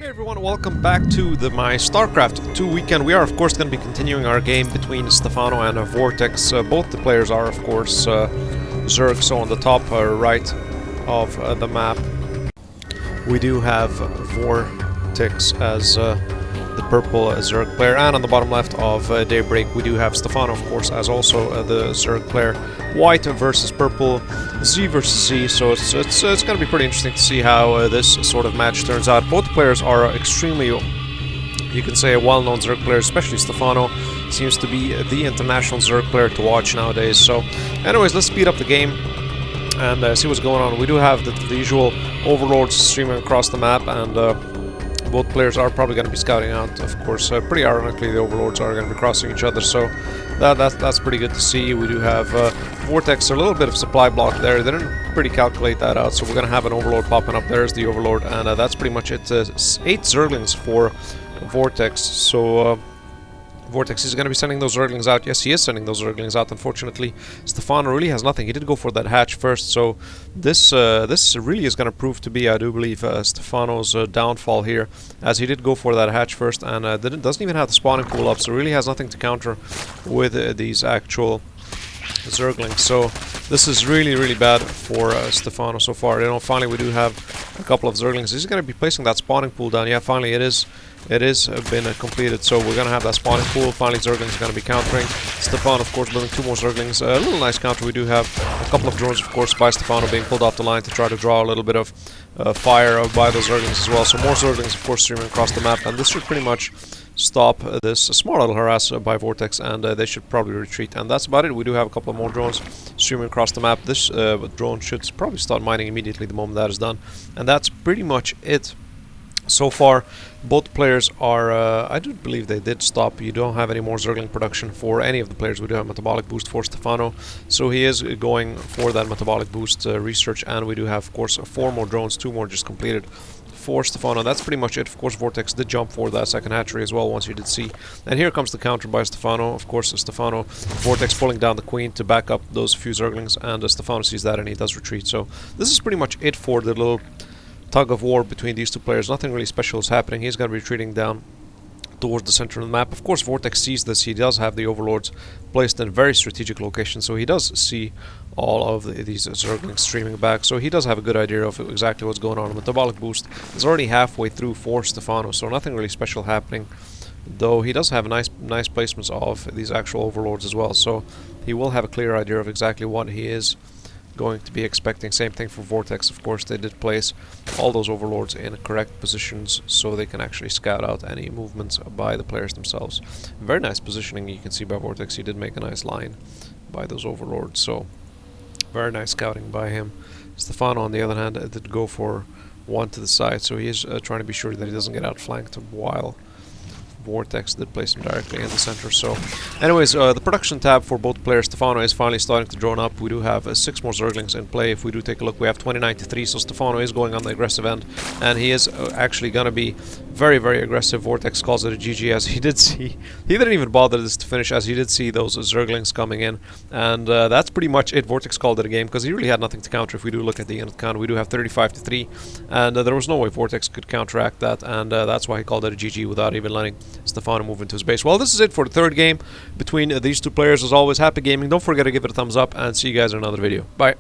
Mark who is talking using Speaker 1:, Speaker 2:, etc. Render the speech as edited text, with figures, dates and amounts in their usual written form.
Speaker 1: Hey everyone, welcome back to my StarCraft 2 weekend. We are of course going to be continuing our game between Stephano and VortiX. Both the players are of course Zerg, so on the top right of the map we do have VortiX as the purple Zerg player, and on the bottom left of Daybreak we do have Stephano of course as also the Zerg player. White versus purple, Z versus Z, so it's going to be pretty interesting to see how this sort of match turns out. Both players are extremely, you can say, well-known Zerg players, especially Stephano seems to be the international Zerg player to watch nowadays. So anyways, let's speed up the game and see what's going on. We do have the usual overlords streaming across the map, and both players are probably going to be scouting out, of course. Pretty ironically, the overlords are going to be crossing each other, so that's pretty good to see. We do have VortiX, a little bit of supply block there. They didn't pretty calculate that out, so we're going to have an overlord popping up. There's the overlord, and that's pretty much it. 8 Zerglings for VortiX, so VortiX is going to be sending those Zerglings out. Yes, he is sending those Zerglings out. Unfortunately, Stephano really has nothing. He did go for that hatch first, so this really is going to prove to be, I do believe, Stephano's downfall here, as he did go for that hatch first and doesn't even have the spawning pool up, so really has nothing to counter with these actual Zerglings. So this is really bad for Stephano so far. You know, finally we do have a couple of Zerglings. He's going to be placing that spawning pool down. Yeah, finally it is been completed, so we're going to have that spawning pool. Finally Zerglings are going to be countering. Stephano of course building 2 more Zerglings. A little nice counter. We do have a couple of drones of course by Stephano being pulled off the line to try to draw a little bit of fire by those Zerglings as well. So more Zerglings of course streaming across the map, and this should pretty much stop this small little harass by VortiX, and they should probably retreat, and that's about it. We do have a couple of more drones streaming across the map. This drone should probably start mining immediately the moment that is done, and that's pretty much it. So far, both players are, I do believe they did stop. You don't have any more Zergling production for any of the players. We do have metabolic boost for Stephano, so he is going for that metabolic boost research, and we do have, of course, 4 more drones, 2 more just completed for Stephano. That's pretty much it. Of course, VortiX did jump for that second hatchery as well, once you did see. And here comes the counter by Stephano. Of course, Stephano, VortiX pulling down the queen to back up those few Zerglings, and Stephano sees that and he does retreat. So this is pretty much it for the little tug of war between these two players. Nothing really special is happening. He's going to be retreating down towards the center of the map. Of course, VortiX sees this. He does have the overlords placed in very strategic locations, so he does see all of these Zerglings streaming back, so he does have a good idea of exactly what's going on. The metabolic boost is already halfway through for Stephano, so nothing really special happening, though he does have nice placements of these actual overlords as well, so he will have a clear idea of exactly what he is going to be expecting. Same thing for VortiX, of course. They did place all those overlords in correct positions so they can actually scout out any movements by the players themselves. Very nice positioning you can see by VortiX. He did make a nice line by those overlords, so very nice scouting by him. Stephano, on the other hand, did go for one to the side, so he is trying to be sure that he doesn't get outflanked, while VortiX did place him directly in the center. So anyways, the production tab for both players, Stephano is finally starting to drone up. We do have 6 more Zerglings in play. If we do take a look, we have 29-3, so Stephano is going on the aggressive end, and he is actually going to be very aggressive. VortiX calls it a GG, as he did see, he didn't even bother this to finish, as he did see those Zerglings coming in, and that's pretty much it. VortiX called it a game because he really had nothing to counter. If we do look at the unit count, we do have 35-3, and there was no way VortiX could counteract that, and that's why he called it a GG without even letting Stephano move into his base. Well, this is it for the 3rd game between these two players. As always, happy gaming. Don't forget to give it a thumbs up, and see you guys in another video. Bye.